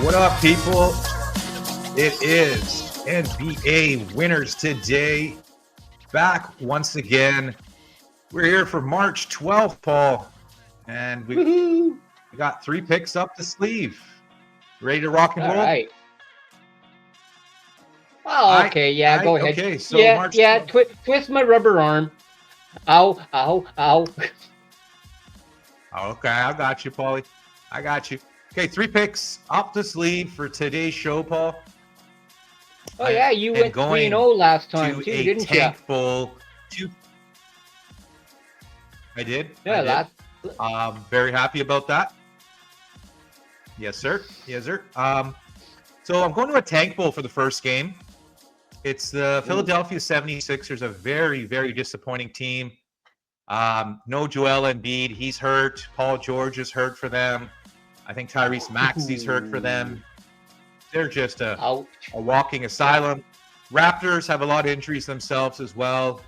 What up, people? It is NBA Winners Today. Back once again. We're here for March 12th, Paul. And we got 3 picks up the sleeve. Ready to rock and roll? All right. Oh, okay. Yeah, go ahead. Okay, so yeah, March yeah. 12th. Twist my rubber arm. Ow, ow, ow. Okay, I got you, Paulie. I got you. Okay, 3 picks up the sleeve for today's show, Paul. Oh, yeah, you went 3-0 last time, too, didn't you? Tank full. I did. Yeah, very happy about that. Yes, sir. Yes, sir. So I'm going to a tank bowl for the first game. It's the Philadelphia 76ers, a very, very disappointing team. No Joel Embiid. He's hurt. Paul George is hurt for them. I think Tyrese Maxey's hurt for them. They're just a walking asylum. Raptors have a lot of injuries themselves as well.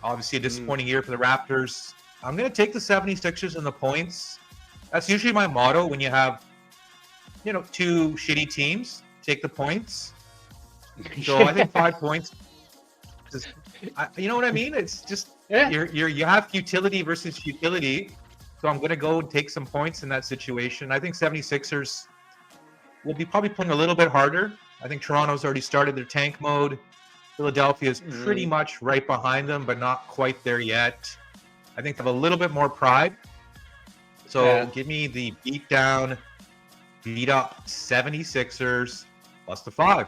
Obviously, a disappointing year for the Raptors. I'm going to take the 76ers and the points. That's usually my motto when you have, 2 shitty teams. Take the points. So I think 5 points. You know what I mean? It's just you have futility versus futility. So I'm going to go and take some points in that situation. I think 76ers will be probably playing a little bit harder. I think Toronto's already started their tank mode. Philadelphia is pretty much right behind them, but not quite there yet. I think they have a little bit more pride. So give me the beat up 76ers plus the 5.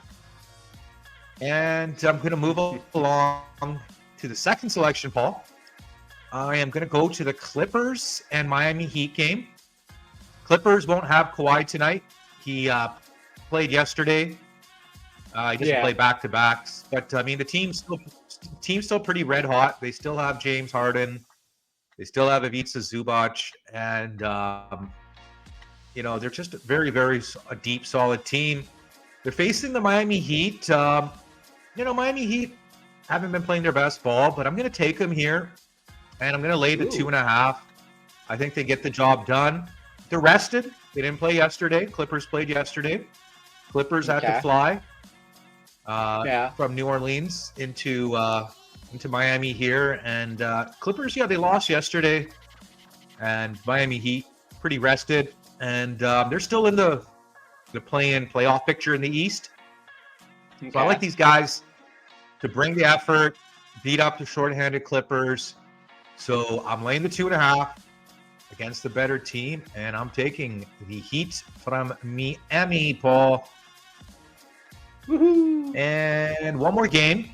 And I'm going to move along to the second selection, Paul. I am going to go to the Clippers and Miami Heat game. Clippers won't have Kawhi tonight. He played yesterday. He doesn't play back-to-backs. But, I mean, the team's still pretty red hot. They still have James Harden. They still have Ivica Zubac. And, they're just a very, very deep, solid team. They're facing the Miami Heat. Miami Heat haven't been playing their best ball, but I'm going to take them here. And I'm going to lay the 2.5. I think they get the job done. They're rested. They didn't play yesterday. Clippers played yesterday. Clippers had to fly from New Orleans into Miami here. And Clippers, they lost yesterday. And Miami Heat pretty rested. And they're still in the play-in playoff picture in the East. Okay. So I like these guys to bring the effort, beat up the shorthanded Clippers. So I'm laying the 2.5 against the better team, and I'm taking the Heat from Miami, Paul. Woohoo! And one more game.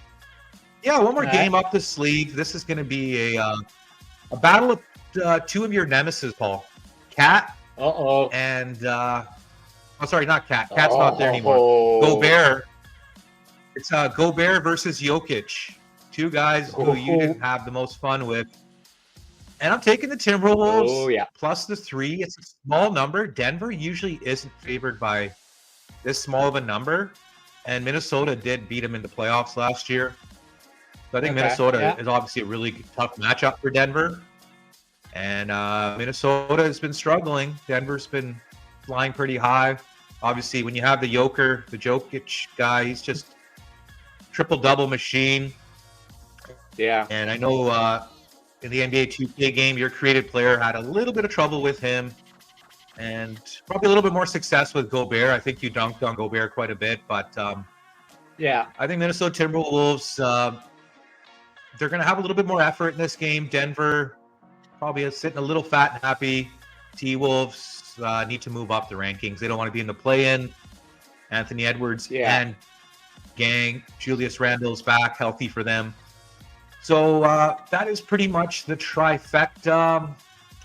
Yeah, one more game up the sleeve. This is going to be a battle of 2 of your nemesis, Paul. Cat. And sorry, not Cat. Cat's not there anymore. Gobert. It's Gobert versus Jokic. 2 guys who you didn't have the most fun with. And I'm taking the Timberwolves plus the 3. It's a small number. Denver usually isn't favored by this small of a number. And Minnesota did beat them in the playoffs last year. So I think Minnesota is obviously a really tough matchup for Denver. And Minnesota has been struggling. Denver's been flying pretty high. Obviously, when you have the Jokic guy, he's just triple-double machine. Yeah. And I know in the NBA 2K game, your creative player had a little bit of trouble with him and probably a little bit more success with Gobert. I think you dunked on Gobert quite a bit, but I think Minnesota Timberwolves, they're going to have a little bit more effort in this game. Denver probably is sitting a little fat and happy. T-Wolves need to move up the rankings. They don't want to be in the play-in. Anthony Edwards and gang. Julius Randle's back, healthy for them. So that is pretty much the trifecta.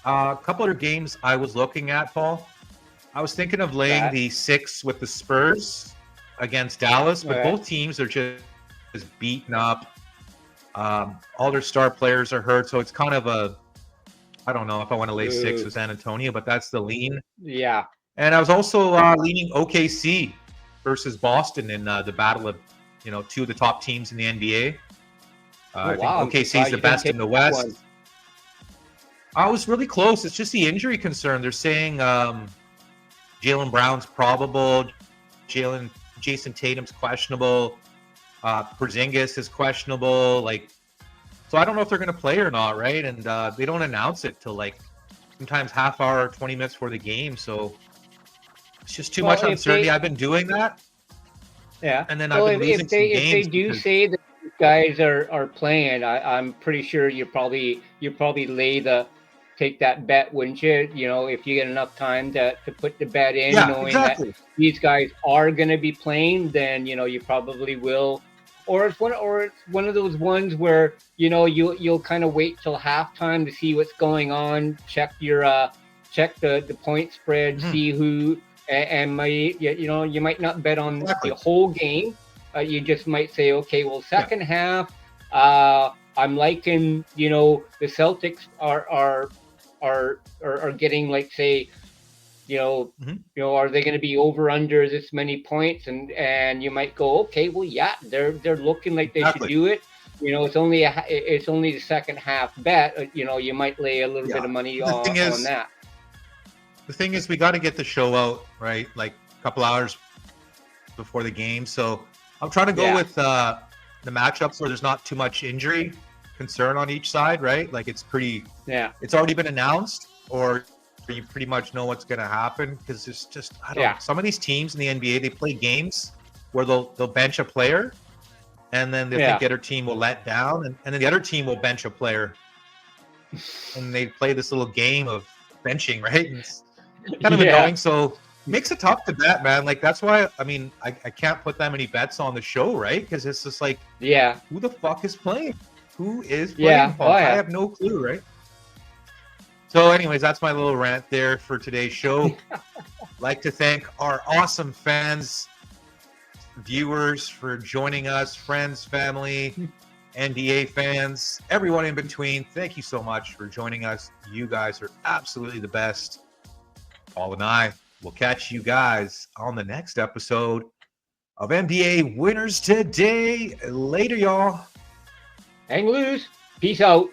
A couple other games I was looking at, Paul. I was thinking of laying the 6 with the Spurs against Dallas, but both teams are just beaten up. All their star players are hurt, so it's kind of I don't know if I want to lay 6 with San Antonio, but that's the lean. Yeah. And I was also leaning OKC versus Boston in the battle of, 2 of the top teams in the NBA. I think OKC is the best in the West. I was really close. It's just the injury concern. They're saying Jaylen Brown's probable. Jason Tatum's questionable. Porzingis is questionable. Like, so I don't know if they're going to play or not, right? And they don't announce it till like sometimes half hour, 20 minutes before the game. So it's just too much uncertainty. I've been doing that. Yeah. And then I've been losing some games. If they do say that these guys are playing, I'm pretty sure you probably take that bet, wouldn't you? You know, if you get enough time to put the bet in, knowing that these guys are going to be playing, then you know you probably will. Or it's one of those ones where you know you'll kind of wait till halftime to see what's going on, check the point spread, see who. And you might not bet on the whole game. You just might say, okay, well, second half, I'm liking, you know, the Celtics are getting, like, say, you know, are they going to be over under this many points? And you might go, okay, well, yeah, they're looking like they should do it. You know, it's only the second half bet. You know, you might lay a little bit of money on that. The thing is, we got to get the show out, right? Like a couple hours before the game. So I'm trying to go with the matchups where there's not too much injury concern on each side, right? Like it's it's already been announced, or you pretty much know what's going to happen, because it's just, I don't know. Some of these teams in the NBA, they play games where they'll bench a player, and then they think the other team will let down, and then the other team will bench a player, and they play this little game of benching, right? And it's kind of annoying. So makes it tough to bet, man. Like that's why I can't put that many bets on the show, right? Because it's just like, who the fuck is playing? Who is playing? I have no clue, right? So anyways, that's my little rant there for today's show. Like to thank our awesome fans, viewers, for joining us, friends, family, NBA fans, everyone in between. Thank you so much for joining us. You guys are absolutely the best. Paul and I will catch you guys on the next episode of NBA Winners Today. Later, y'all. Hang loose. Peace out.